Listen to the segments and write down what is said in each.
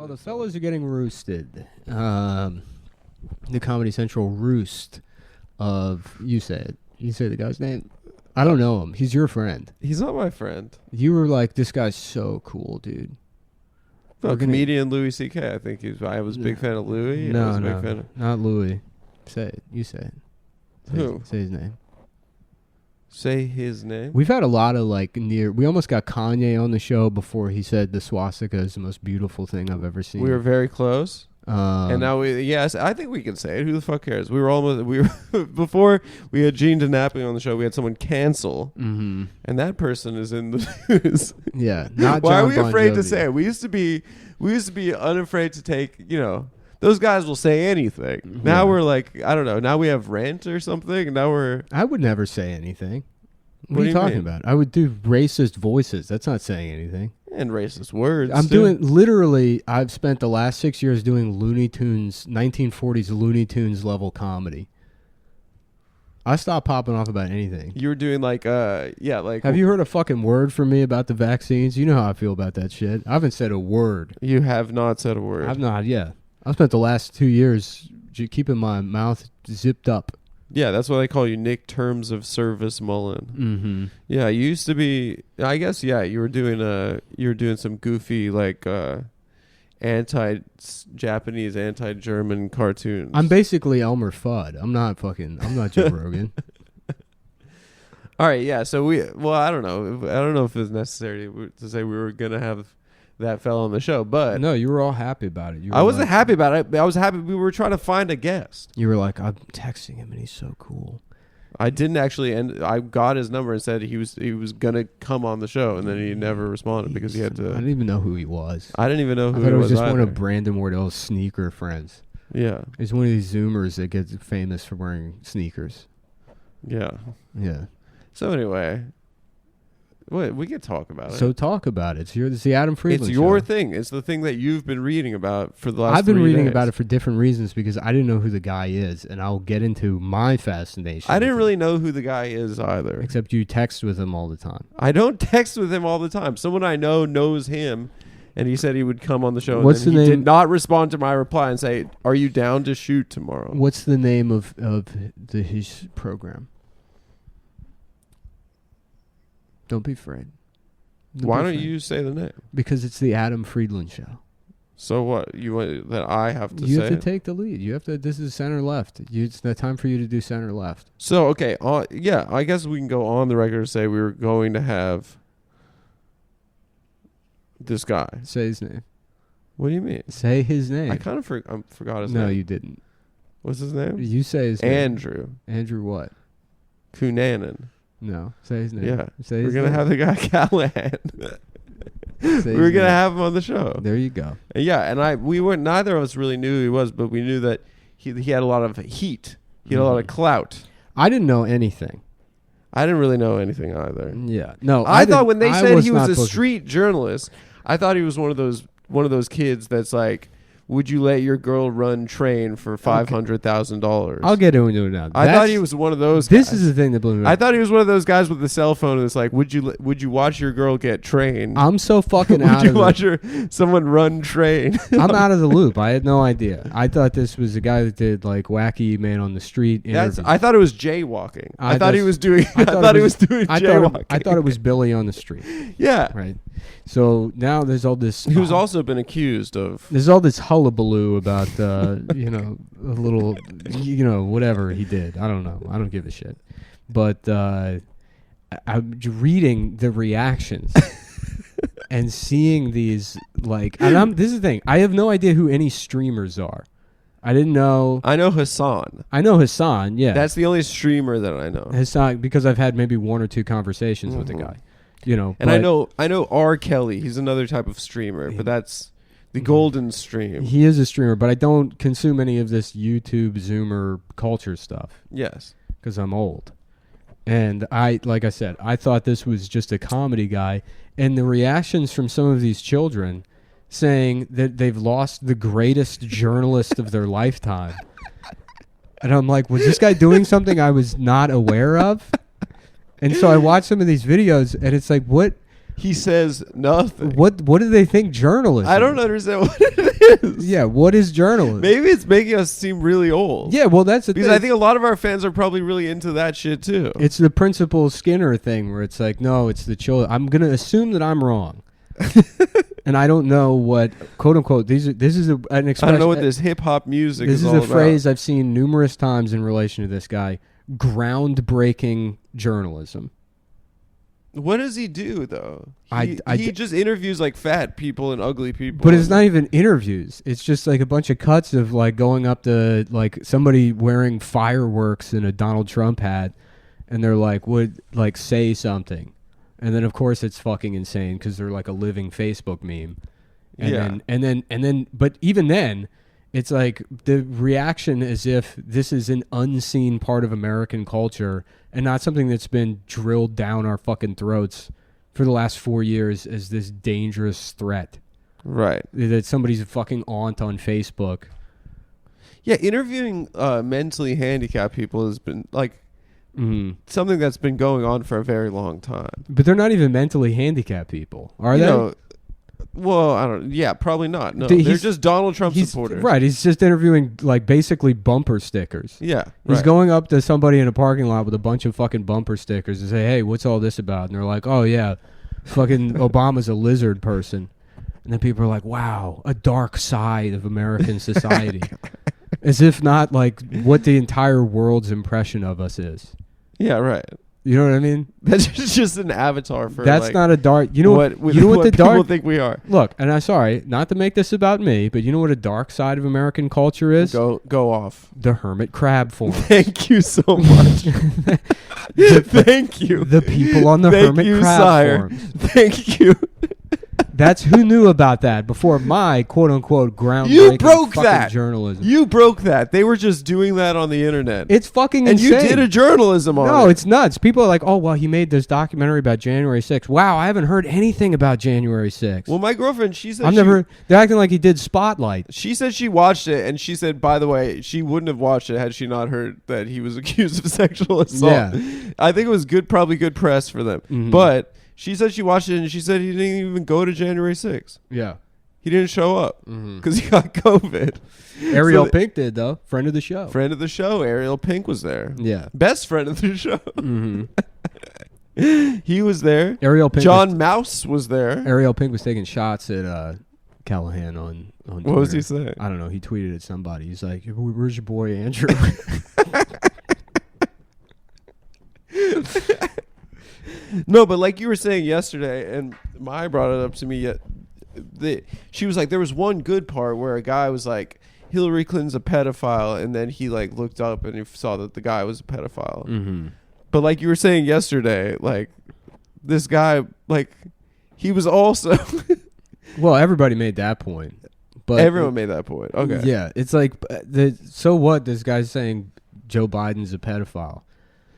Well, the fellas are getting roosted. The Comedy Central roost of, you say it. You say the guy's name. I don't know him. He's your friend. He's not my friend. You were like, this guy's so cool, dude. No, comedian Louis C.K. I think I was a big fan of Louis. No, not Louis. Say it. You say it. Who? Say his name. Say his name? We've had a lot of we almost got Kanye on the show before he said the swastika is the most beautiful thing I've ever seen. We were very close. And now yes, I think we can say it. Who the fuck cares? We were before we had Gene DeNapping on the show, we had someone cancel. Mm-hmm. And that person is in the news. Yeah. Not Why John are we Bon afraid to Jovi. say it? We used to be unafraid to take, those guys will say anything. Yeah. Now we're like, I don't know. Now we have rent or something. And now I would never say anything. What do are you you talking mean? about? I would do racist voices. That's not saying anything. and racist words. I'm too. literally, I've spent the last 6 years doing Looney Tunes, 1940s Looney Tunes level comedy. I stopped popping off about anything. You were doing like. Have you heard a fucking word from me about the vaccines? You know how I feel about that shit. I haven't said a word. You have not said a word. I've not, yeah. I've spent the last 2 years keeping my mouth zipped up. Yeah, that's why they call you Nick Terms of Service Mullen. Mm-hmm. Yeah, you used to be. I guess you were doing some goofy like anti-Japanese, anti-German cartoons. I'm basically Elmer Fudd. I'm not Joe Rogan. All right, yeah. So I don't know if it's necessary to say we were gonna have that fella on the show, but No, you were all happy about it. I wasn't happy about it. I was happy we were trying to find a guest. You were like, I'm texting him and he's so cool. I didn't actually, and I got his number and said he was gonna come on the show, and then he never responded because he had to. I didn't even know who he was. I didn't even know who I thought he it was just either. one of Brandon Wardell's sneaker friends. Yeah, He's one of these Zoomers that gets famous for wearing sneakers. yeah. Yeah. So anyway, we can talk about it. So talk about it. It's the Adam Friedland It's your show. thing. It's the thing that you've been reading about for the last. I've been 3 reading days. about it for different reasons because I didn't know who the guy is, and I'll get into my fascination. I didn't with really know who the guy is either. it, except you text with him all the time. I don't text with him all the time. Someone I know knows him, and he said he would come on the show. What's and the he name? did not respond to my reply and say, "Are you down to shoot tomorrow?" What's the name of his program? Don't be afraid. Why don't you say the name? Because it's the Adam Friedland show. So what? You want that I have to You say? have to it? take the lead. You have to. This is center left. It's the time for you to do center left. So okay, yeah, I guess we can go on the record and say we were going to have this guy. Say his name. What do you mean? Say his name. I kind of forgot his No, name. you didn't. What's his name? You say his name. Andrew Andrew what? Cunanan. No. Say his name. Yeah, Say we're his gonna name. have the guy Callahan. Say We were his gonna name. have him on the show. There you go. Yeah, and we weren't. Neither of us really knew who he was, but we knew that he had a lot of heat. He had a lot of clout. I didn't know anything. I didn't really know anything either. Yeah. No. I thought when they I said he not was a supposed to- street journalist, I thought he was one of those kids that's like, would you let your girl run train for $500,000? I'll get into it now. I thought he was one of those. This guys. is the thing that blew me I away. thought he was one of those guys with the cell phone that's like, would you watch your girl get trained? I'm so fucking would out you of watch someone run train? I'm out of the loop. I had no idea. I thought this was a guy that did like wacky man on the street interviews. I thought it was jaywalking. I thought he just- was doing. I I thought thought it he was- was doing I jaywalking. thought it was Billy on the street. Yeah. Right. So now there's all this. Who's also been accused of. There's all this hullabaloo about a little whatever he did. I don't know. I don't give a shit. But I'm reading the reactions and seeing these this is the thing. I have no idea who any streamers are. I didn't know. I know Hassan. I know Hassan. Yeah, That's the only streamer that I know. Hassan because I've had maybe one or two conversations with the guy. And but I know R. Kelly. He's another type of streamer, but that's the golden stream. he is a streamer, but I don't consume any of this YouTube Zoomer culture stuff Yes. because I'm old. And like I said, I thought this was just a comedy guy. And the reactions from some of these children saying that they've lost the greatest journalist of their lifetime. And I'm like, was this guy doing something I was not aware of? And so I watched some of these videos, and it's like, what? He says nothing. What do they think journalism? I don't understand what it is. Yeah, what is journalism? Maybe it's making us seem really old. Yeah, well, that's the because thing. I think a lot of our fans are probably really into that shit too. It's the Principal Skinner thing where it's like, no, it's the children. I'm gonna assume that I'm wrong, and I don't know what quote unquote. This is an expression. I don't know what this hip hop music. This is all a about. phrase I've seen numerous times in relation to this guy. Groundbreaking journalism. What does he do though? I He just interviews like fat people and ugly people. But it's not even interviews. It's just like a bunch of cuts of like going up to like somebody wearing fireworks in a Donald Trump hat, and they're like, would like say something, and then of course it's fucking insane because they're like a living Facebook meme. And then, but even then, it's like the reaction as if this is an unseen part of American culture and not something that's been drilled down our fucking throats for the last 4 years as this dangerous threat. Right. That somebody's a fucking aunt on Facebook. Yeah, interviewing mentally handicapped people has been like something that's been going on for a very long time. But they're not even mentally handicapped people, are they? Well, I don't. Yeah, probably not. No, they're just Donald Trump supporters. Right. He's just interviewing like basically bumper stickers. Yeah. He's going up to somebody in a parking lot with a bunch of fucking bumper stickers and say, "Hey, what's all this about?" And they're like, "Oh yeah, fucking Obama's a lizard person." And then people are like, "Wow, a dark side of American society," as if not like what the entire world's impression of us is. Yeah. Right. You know what I mean? That's just an avatar for. That's like, not a dark. You know what? You know what the people dark think we are. Look, and I'm sorry, not to make this about me, but you know what a dark side of American culture is? Go off. The hermit crab form. Thank you so much. Thank you. The people on the hermit crab forms. Thank you. That's who knew about that before my quote unquote groundbreaking You broke fucking that journalism. You broke that. They were just doing that on the internet. It's fucking and insane. you did a journalism on it. No, it's nuts. People are like, "Oh, well, he made this documentary about January 6th. Wow, I haven't heard anything about January 6th. Well, my girlfriend, she said They're acting like he did Spotlight. She said she watched it, and she said, by the way, she wouldn't have watched it had she not heard that he was accused of sexual assault. Yeah. I think it was probably good press for them. Mm-hmm. But she said she watched it, and she said he didn't even go to January 6th. Yeah. He didn't show up because he got COVID. Ariel Pink did, though. Friend of the show. Friend of the show. Ariel Pink was there. Yeah. Best friend of the show. Mm-hmm. He was there. Ariel Pink. John Mouse was there. Ariel Pink was taking shots at Callaghan on Twitter. What was he saying? I don't know. He tweeted at somebody. He's like, "Where's your boy Andrew?" No, but like you were saying yesterday, and Mai brought it up to me. She was like, there was one good part where a guy was like, Hillary Clinton's a pedophile, and then he like looked up and he saw that the guy was a pedophile. Mm-hmm. But like you were saying yesterday, like this guy, like he was also. Well, everybody made that point. But everyone made that point. Okay. Yeah, it's like so what? This guy's saying Joe Biden's a pedophile.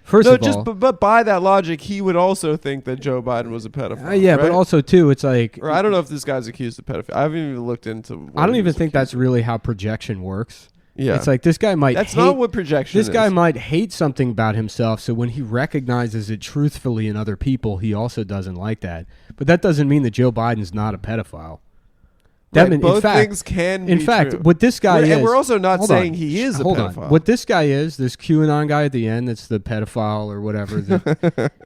First of all, but by that logic, he would also think that Joe Biden was a pedophile. Yeah, right? but also too, it's like, or I don't know if this guy's accused of pedophilia. I haven't even looked into. I don't even think that's really how projection works. Yeah, it's like this guy might. That's not what projection is. This guy might hate something about himself, so when he recognizes it truthfully in other people, he also doesn't like that. But that doesn't mean that Joe Biden's not a pedophile. Right, both things can be in fact, true. What this guy is... And we're also not saying he is a pedophile. What this guy is, this QAnon guy at the end that's the pedophile or whatever,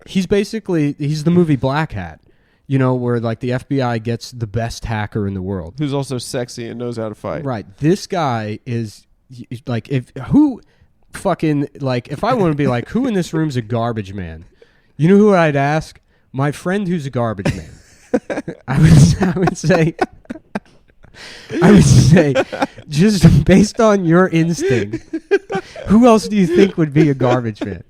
he's the movie Black Hat, you know, where like the FBI gets the best hacker in the world. Who's also sexy and knows how to fight. Right. This guy is like, if I want to be like, who in this room's a garbage man? You know who I'd ask? My friend who's a garbage man. I would say... just based on your instinct, who else do you think would be a garbage man?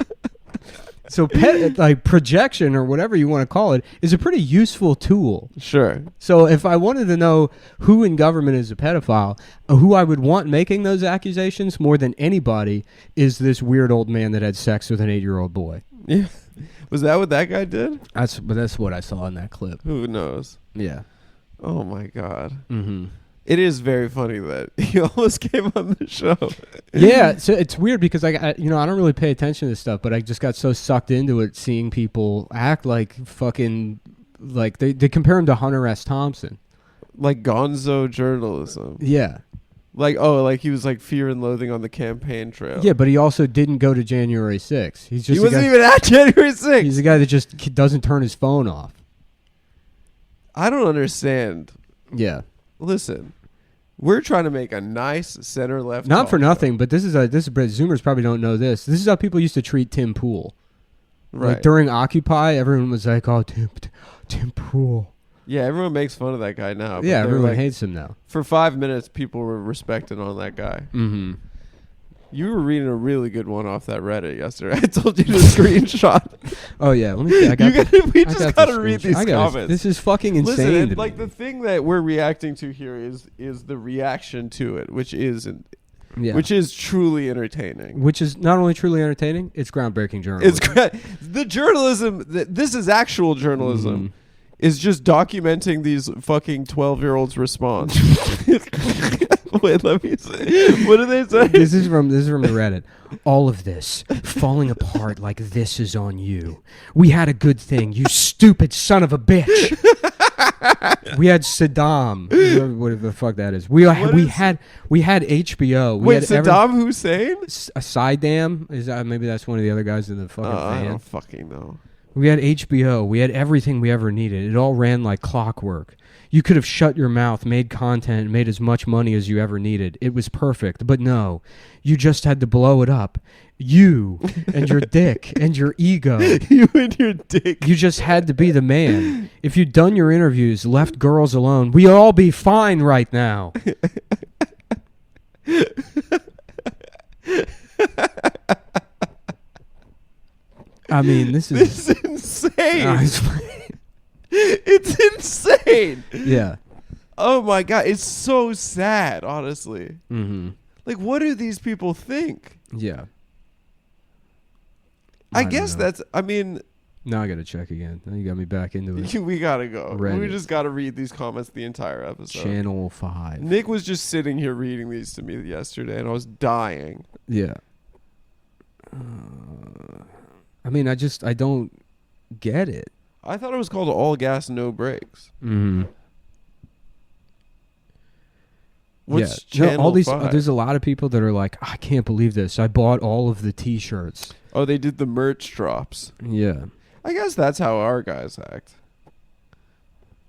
So projection or whatever you want to call it is a pretty useful tool. Sure. So if I wanted to know who in government is a pedophile, who I would want making those accusations more than anybody is this weird old man that had sex with an 8-year-old boy. Yeah. Was that what that guy did? That's what I saw in that clip. Who knows? Yeah. Oh my God. Mm-hmm. It is very funny that he almost came on the show. Yeah, so it's weird because I don't really pay attention to this stuff, but I just got so sucked into it, seeing people act like fucking like they compare him to Hunter S. Thompson. Like Gonzo Journalism. Yeah. Like he was like Fear and Loathing on the campaign trail. Yeah, but he also didn't go to January 6th. He's just he wasn't even at January 6th. He's a guy that just doesn't turn his phone off. I don't understand. Yeah. Listen, we're trying to make a nice center left. Not for nothing, but this is Zoomers probably don't know this. This is how people used to treat Tim Pool. Right. Like during Occupy, everyone was like, "Oh, Tim Pool." Yeah, everyone makes fun of that guy now. Yeah, everyone hates him now. For 5 minutes, people were respecting on that guy. Mm-hmm. You were reading a really good one off that Reddit yesterday. I told you to screenshot. Oh yeah, let me see. We just gotta read these comments. This is fucking insane. Listen, to like me. the thing that we're reacting to here is the reaction to it, which is truly entertaining. Which is not only truly entertaining, it's groundbreaking journalism. The journalism. This is actual journalism. Mm-hmm. Is just documenting these fucking 12-year-olds' response. Wait, let me see. What do they say? This is from the Reddit. All of this falling apart like this is on you. We had a good thing, you stupid son of a bitch. We had Saddam, whatever the fuck that is. We had HBO. Wait, Saddam Hussein? Saddam is maybe that's one of the other guys in the fucking band. I don't fucking know. We had HBO. We had everything we ever needed. It all ran like clockwork. You could have shut your mouth, made content, and made as much money as you ever needed. It was perfect. But no, you just had to blow it up. You and your dick and your ego. You and your dick. You just had to be the man. If you'd done your interviews, left girls alone, we'd all be fine right now. I mean, this is insane. It's insane. Yeah. Oh my God. It's so sad, honestly. Mm-hmm. Like, what do these people think? Yeah. I guess that's, I mean. Now I got to check again. Now you got me back into it. We got to go. Reddit. We just got to read these comments the entire episode. Channel 5. Nick was just sitting here reading these to me yesterday, and I was dying. Yeah. I mean, I don't get it. I thought it was called All Gas, No Brakes. Mm-hmm. What's Channel 5? There's a lot of people that are like, I can't believe this. I bought all of the T-shirts. Oh, they did the merch drops. Yeah. I guess that's how our guys act.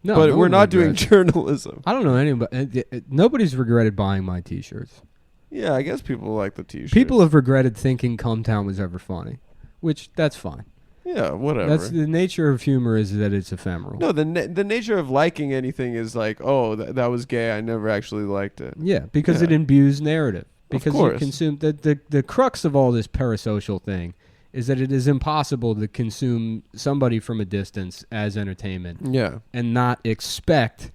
No, but we're not doing journalism. I don't know anybody. Nobody's regretted buying my T-shirts. Yeah, I guess people like the T-shirts. People have regretted thinking Cumtown was ever funny, which that's fine. Yeah, whatever. That's the nature of humor, is that it's ephemeral. No, the nature of liking anything is like, oh, that was gay. I never actually liked it. Yeah, because it imbues narrative. Because of course. You consume the crux of all this parasocial thing is that it is impossible to consume somebody from a distance as entertainment. Yeah, and not expect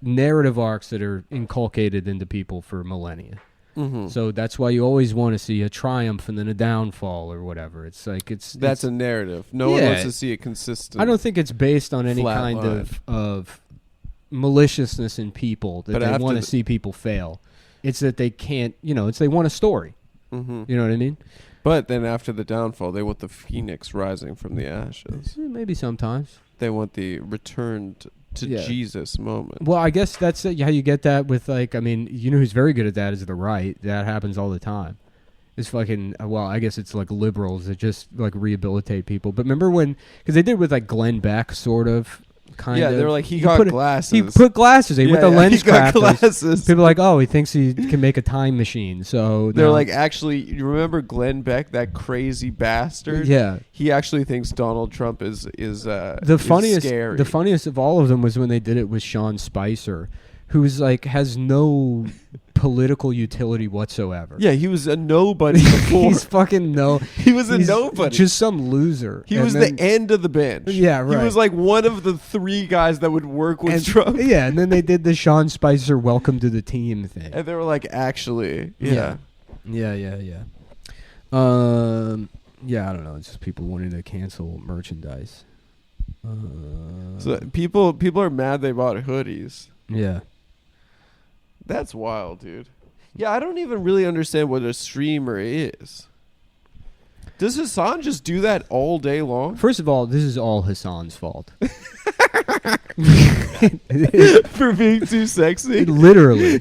narrative arcs that are inculcated into people for millennia. Mm-hmm. So that's why you always want to see a triumph and then a downfall or whatever. It's like that's a narrative. No one wants to see it consistent. I don't think it's based on any kind of maliciousness in people that they want to see people fail. It's that they can't, it's they want a story. Mm-hmm. You know what I mean? But then after the downfall, they want the phoenix rising from the ashes. Maybe sometimes. They want the return to Jesus moment. Well, I guess that's how you get that with, like, I mean, who's very good at that is the right. That happens all the time. It's fucking, well, I guess it's like liberals that just, like, rehabilitate people. But remember when, because they did with, like, Glenn Beck, sort of. Yeah, they were like, he got glasses. He put glasses. With the lens crafters. Glasses. People are like, oh, he thinks he can make a time machine. So they're like, actually, you remember Glenn Beck, that crazy bastard? Yeah. He actually thinks Donald Trump is scary. The funniest of all of them was when they did it with Sean Spicer, who's like has no political utility whatsoever. Yeah, he was a nobody before. He's fucking He was a nobody. Just some loser. He was the end of the bench. Yeah, right. He was like one of the 3 guys that would work with Trump. Yeah, and then they did the Sean Spicer welcome to the team thing. And they were like, actually, yeah. Yeah, I don't know. It's just people wanting to cancel merchandise. So people are mad they bought hoodies. Yeah. That's wild, dude. Yeah, I don't even really understand what a streamer is. Does Hassan just do that all day long? First of all, this is all Hassan's fault. For being too sexy? Literally.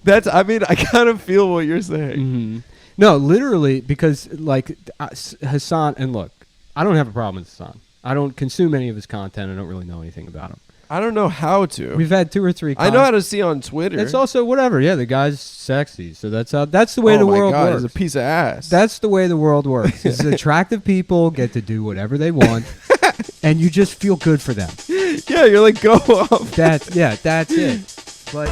I mean, I kind of feel what you're saying. Mm-hmm. No, literally, because, like, Hassan, and look, I don't have a problem with Hassan. I don't consume any of his content. I don't really know anything about him. I don't know how to. We've had 2 or 3. I know how to see on Twitter. It's also whatever. Yeah, the guy's sexy, so that's the way the world works. He's a piece of ass. That's the way the world works. It's attractive people get to do whatever they want, and you just feel good for them. Yeah, you're like, go off. That's it. But